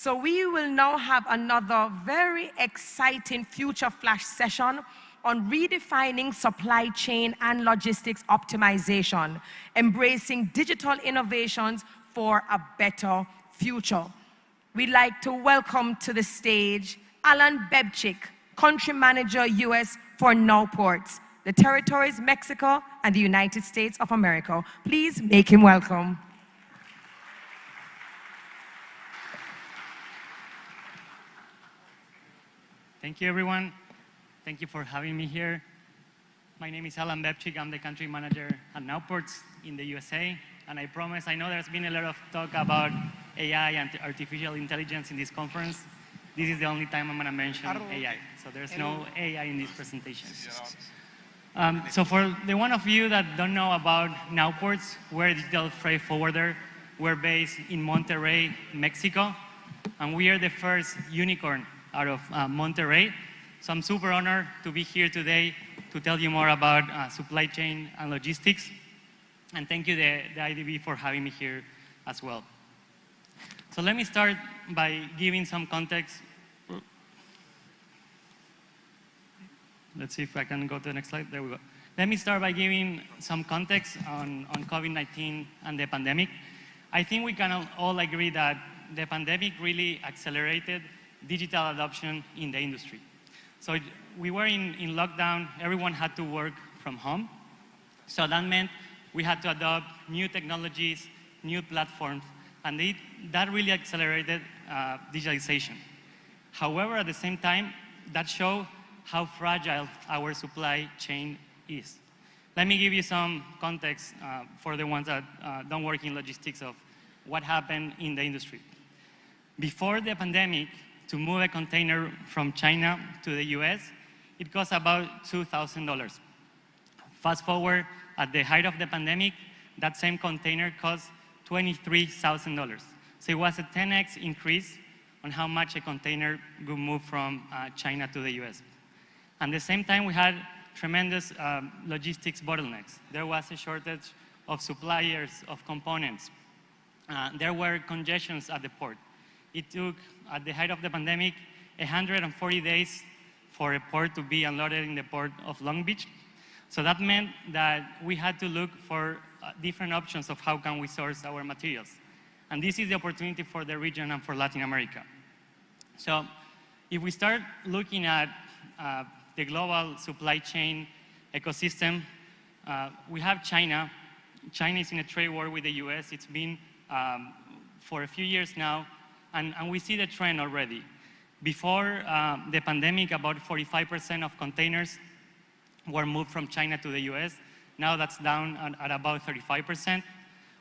So we will now have another very exciting future flash session on redefining supply chain and logistics optimization, embracing digital innovations for a better future. We'd like to welcome to the stage Alan Bebchik, Country Manager US for Nowports, the territories Mexico and the United States of America. Please make him welcome. Thank you, everyone. Thank you for having me here. My name is Alan Bebchik. I'm the country manager at Nowports in the USA. And I promise, I know there's been a lot of talk about AI and artificial intelligence in this conference. This is the only time I'm going to mention AI. So there's no AI in this presentation. So for the one of you that don't know about Nowports, we're a digital freight forwarder. We're based in Monterrey, Mexico. And we are the first unicorn out of Monterrey. So I'm super honored to be here today to tell you more about supply chain and logistics. And thank you, the IDB, for having me here as well. So let me start by giving some context. Let's see if I can go to the next slide. There we go. Let me start by giving some context on COVID-19 and the pandemic. I think we can all agree that the pandemic really accelerated digital adoption in the industry. So we were in lockdown, everyone had to work from home. So that meant we had to adopt new technologies, new platforms, and that really accelerated digitalization. However, at the same time, that showed how fragile our supply chain is. Let me give you some context for the ones that don't work in logistics of what happened in the industry. Before the pandemic, to move a container from China to the US, it cost about $2,000. Fast forward, at the height of the pandemic, that same container cost $23,000. So it was a 10x increase on how much a container would move from China to the US. At the same time, we had tremendous logistics bottlenecks. There was a shortage of suppliers of components. There were congestions at the port. It took, at the height of the pandemic, 140 days for a port to be unloaded in the port of Long Beach. So that meant that we had to look for different options of how can we source our materials. And this is the opportunity for the region and for Latin America. So if we start looking at the global supply chain ecosystem, we have China. China is in a trade war with the US. It's been for a few years now. And we see the trend already. Before the pandemic, about 45% of containers were moved from China to the US. Now that's down at about 35%.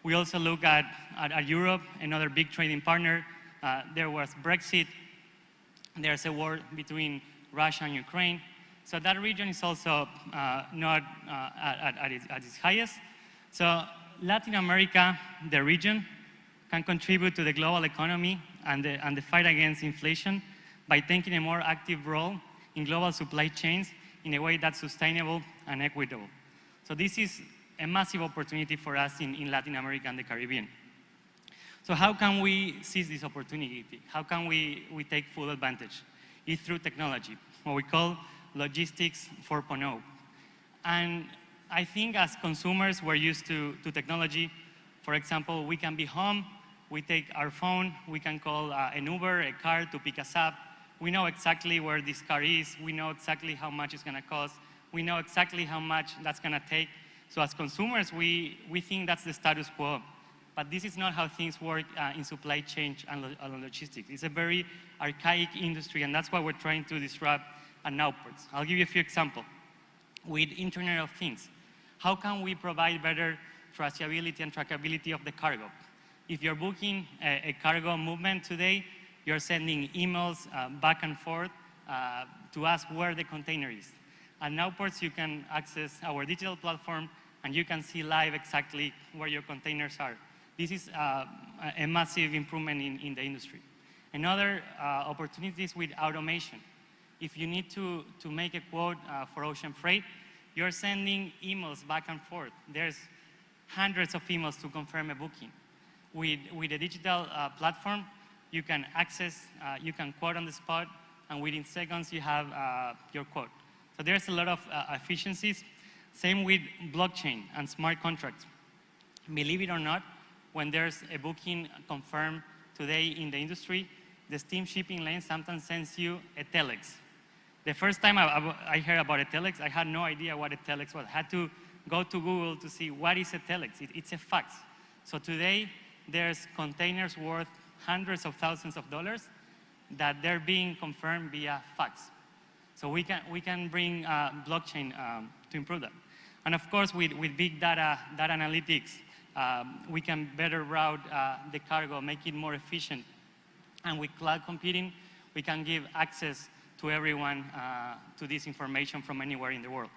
We also look at Europe, another big trading partner. There was Brexit. There's a war between Russia and Ukraine. So that region is also not at its highest. So Latin America, the region, can contribute to the global economy and the fight against inflation by taking a more active role in global supply chains in a way that's sustainable and equitable. So this is a massive opportunity for us in Latin America and the Caribbean. So how can we seize this opportunity? How can we take full advantage? It's through technology, what we call logistics 4.0. And I think as consumers, we're used to technology. For example, we can be home, we take our phone, we can call an Uber, a car to pick us up. We know exactly where this car is. We know exactly how much it's going to cost. We know exactly how much that's going to take. So as consumers, we think that's the status quo. But this is not how things work in supply chain and logistics. It's a very archaic industry, and that's what we're trying to disrupt at Nowports. I'll give you a few examples. With Internet of Things, how can we provide better traceability and trackability of the cargo? If you're booking a cargo movement today, you're sending emails back and forth to ask where the container is. At Nowports, you can access our digital platform, and you can see live exactly where your containers are. This is a massive improvement in the industry. Another opportunity is with automation. If you need to make a quote for ocean freight, you're sending emails back and forth. There's hundreds of emails to confirm a booking. With a digital platform, you can access, you can quote on the spot, and within seconds you have your quote. So there's a lot of efficiencies. Same with blockchain and smart contracts. Believe it or not, when there's a booking confirmed today in the industry, the Steam shipping lane sometimes sends you a telex. The first time I heard about a telex, I had no idea what a telex was. I had to go to Google to see what is a telex. It's a fax. So today, there's containers worth hundreds of thousands of dollars that they're being confirmed via fax. So we can bring blockchain to improve that. And of course, with big data analytics, we can better route the cargo, make it more efficient. And with cloud computing, we can give access to everyone to this information from anywhere in the world.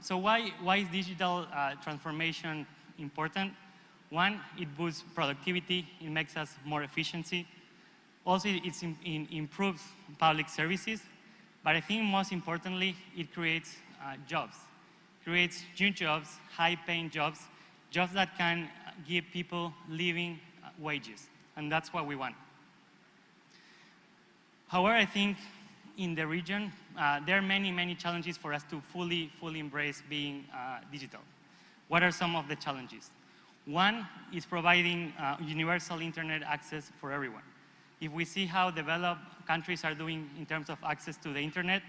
So why is digital transformation important? One, it boosts productivity, it makes us more efficiency. Also, it improves public services, but I think most importantly, it creates jobs. Creates new jobs, high-paying jobs, jobs that can give people living wages, and that's what we want. However, I think in the region, there are many challenges for us to fully embrace being digital. What are some of the challenges? One is providing universal internet access for everyone. If we see how developed countries are doing in terms of access to the internet,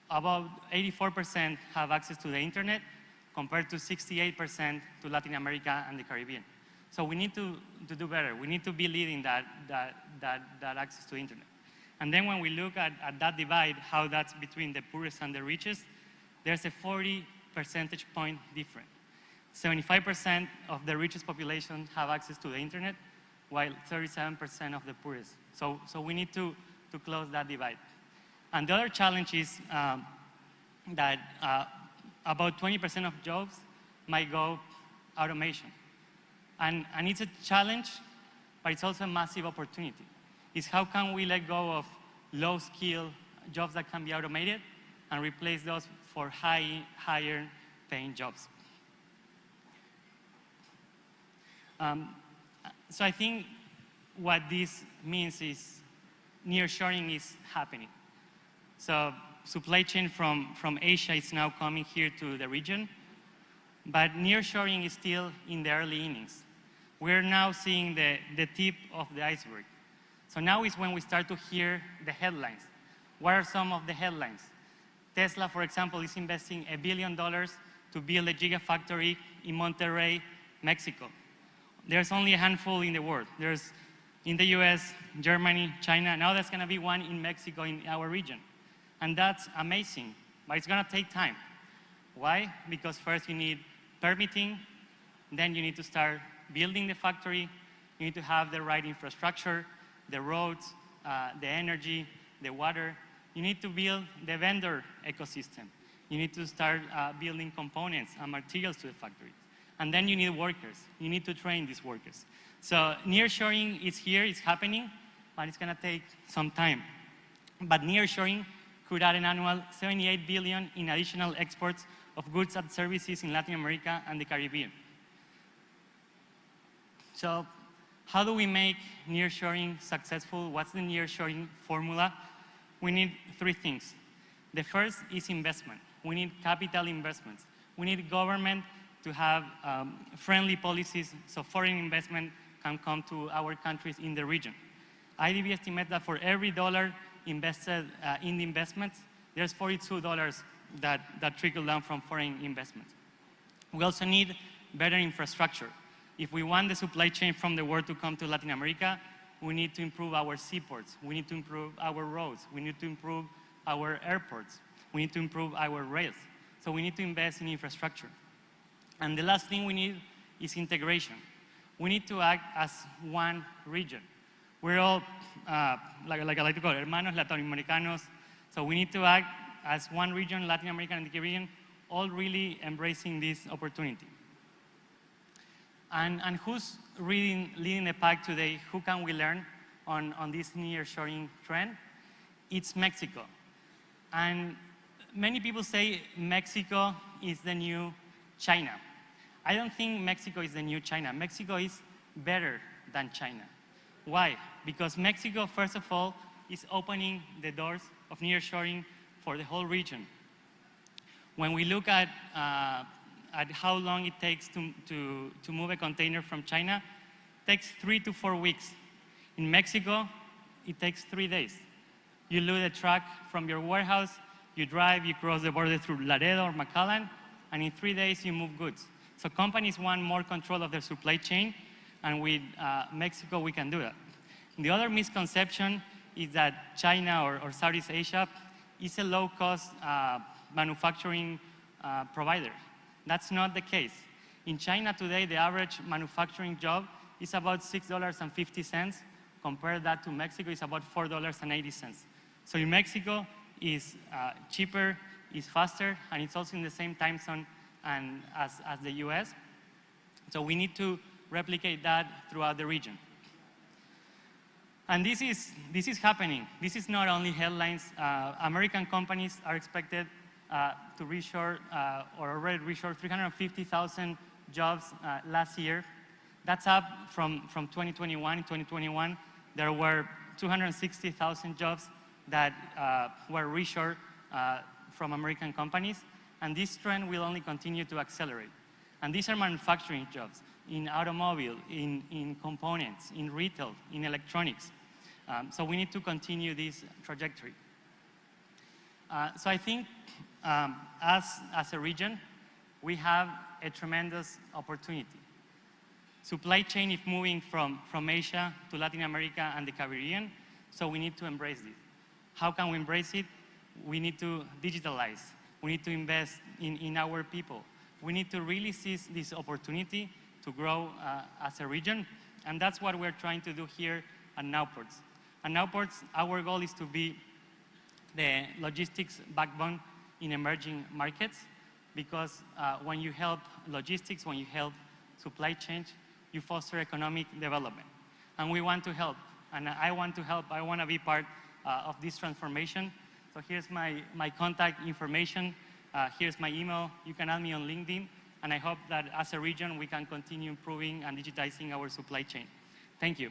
about 84% have access to the internet compared to 68% to Latin America and the Caribbean. So we need to do better. We need to be leading that access to internet. And then when we look at that divide, how that's between the poorest and the richest, there's a 40 percentage point difference. 75% of the richest population have access to the internet, while 37% of the poorest. So we need to close that divide. And the other challenge is that about 20% of jobs might go automation. And it's a challenge, but it's also a massive opportunity. Is how can we let go of low-skill jobs that can be automated and replace those for higher paying jobs. So I think what this means is nearshoring is happening. So supply chain from Asia is now coming here to the region, but nearshoring is still in the early innings. We're now seeing the tip of the iceberg. So now is when we start to hear the headlines. What are some of the headlines? Tesla, for example, is investing $1 billion to build a gigafactory in Monterrey, Mexico. There's only a handful in the world. There's in the US, Germany, China. Now there's going to be one in Mexico in our region. And that's amazing, but it's going to take time. Why? Because first you need permitting, then you need to start building the factory, you need to have the right infrastructure, the roads, the energy, the water. You need to build the vendor ecosystem. You need to start building components and materials to the factory. And then you need workers. You need to train these workers. So nearshoring is here, it's happening, but it's going to take some time. But nearshoring could add an annual $78 billion in additional exports of goods and services in Latin America and the Caribbean. So how do we make nearshoring successful? What's the nearshoring formula? We need three things. The first is investment. We need capital investments. We need government to have friendly policies so foreign investment can come to our countries in the region. IDB estimates that for every dollar invested in the investments, there's $42 that trickle down from foreign investments. We also need better infrastructure. If we want the supply chain from the world to come to Latin America, we need to improve our seaports. We need to improve our roads. We need to improve our airports. We need to improve our rails. So we need to invest in infrastructure. And the last thing we need is integration. We need to act as one region. We're all, like I like to call it, hermanos latinoamericanos. So we need to act as one region, Latin America and the Caribbean, all really embracing this opportunity. And who's leading the pack today? Who can we learn on this nearshoring trend? It's Mexico. And many people say Mexico is the new China. I don't think Mexico is the new China. Mexico is better than China. Why? Because Mexico, first of all, is opening the doors of nearshoring for the whole region. When we look at how long it takes to move a container from China, it takes 3 to 4 weeks. In Mexico, it takes 3 days. You load a truck from your warehouse, you drive, you cross the border through Laredo or McAllen, and in 3 days you move goods. So companies want more control of their supply chain, and with Mexico we can do that. And the other misconception is that China or Southeast Asia is a low-cost manufacturing provider. That's not the case. In China today, the average manufacturing job is about $6.50. Compare that to Mexico, it's about $4.80. So in Mexico, is cheaper, is faster, and it's also in the same time zone as the US. So we need to replicate that throughout the region. And this is happening. This is not only headlines. American companies are expected to reshore or already reshore 350,000 jobs last year. That's up from 2021. In 2021, there were 260,000 jobs that were reshored from American companies. And this trend will only continue to accelerate. And these are manufacturing jobs in automobile, in components, in retail, in electronics. So we need to continue this trajectory. So I think as a region, we have a tremendous opportunity. Supply chain is moving from Asia to Latin America and the Caribbean, so we need to embrace this. How can we embrace it? We need to digitalize. We need to invest in our people. We need to really seize this opportunity to grow as a region, and that's what we're trying to do here at Nowports. At Nowports, our goal is to be the logistics backbone in emerging markets, because when you help logistics, when you help supply chain, you foster economic development. And we want to help, and I want to help. I want to be part of this transformation. So here's my contact information. Here's my email. You can add me on LinkedIn, and I hope that as a region, we can continue improving and digitizing our supply chain. Thank you.